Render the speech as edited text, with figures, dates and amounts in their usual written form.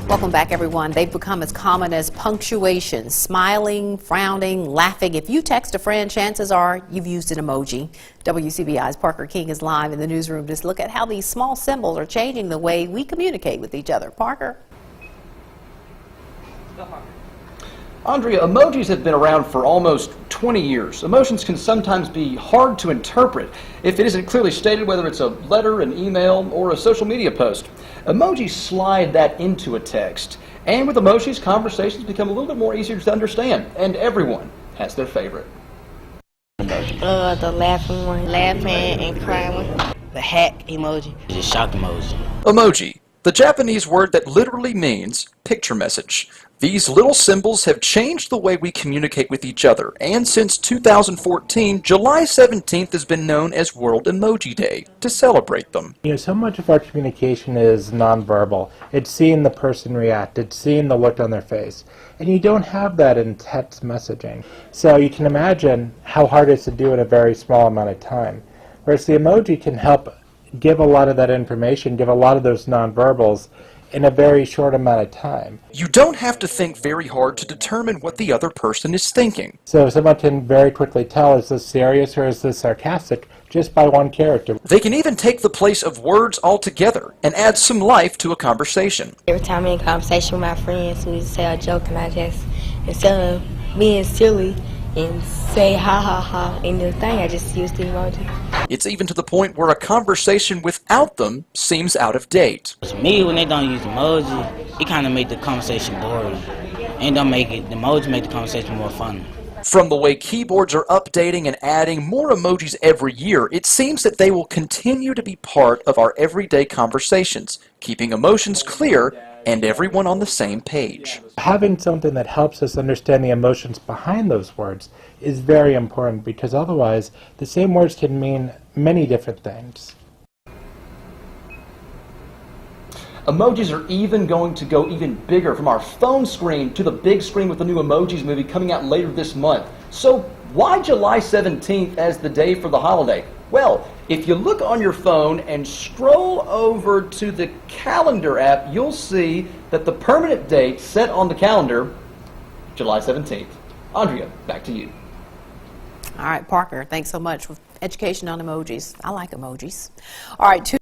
Welcome back, everyone. They've become as common as punctuation, smiling, frowning, laughing. If you text a friend, chances are you've used an emoji. WCBI's Parker King is live in the newsroom to look at how these small symbols are changing the way we communicate with each other. Parker? Andrea, emojis have been around for almost 20 years. Emotions can sometimes be hard to interpret if it isn't clearly stated, whether it's a letter, an email, or a social media post. Emojis slide that into a text. And with emojis, conversations become a little bit more easier to understand, and everyone has their favorite. The laughing one, laughing and crying one. The hack emoji. The shock emoji. Emoji, the Japanese word that literally means picture message. These little symbols have changed the way we communicate with each other, and since 2014, July 17th has been known as World Emoji Day to celebrate them. You know, so much of our communication is nonverbal. It's seeing the person react, it's seeing the look on their face. And you don't have that in text messaging. So you can imagine how hard it is to do in a very small amount of time. Whereas the emoji can help give a lot of that information, give a lot of those nonverbals in a very short amount of time. You don't have to think very hard to determine what the other person is thinking. So someone can very quickly tell, is this serious or is this sarcastic, just by one character. They can even take the place of words altogether and add some life to a conversation. Every time I'm in conversation with my friends, we say a joke and I just, instead of being silly and say ha ha ha in the thing, I just use the emoji. It's even to the point where a conversation without them seems out of date. To me, when they don't use emoji, it kind of make the conversation boring. And don't make it, the emoji make the conversation more fun. From the way keyboards are updating and adding more emojis every year, it seems that they will continue to be part of our everyday conversations, keeping emotions clear and everyone on the same page. Having something that helps us understand the emotions behind those words is very important, because otherwise the same words can mean many different things. Emojis are even going to go even bigger, from our phone screen to the big screen with the new Emojis movie coming out later this month. So why July 17th as the day for the holiday? Well, if you look on your phone and scroll over to the calendar app, you'll see that the permanent date set on the calendar, July 17th. Andrea, back to you. All right, Parker, thanks so much for education on emojis. I like emojis. All right,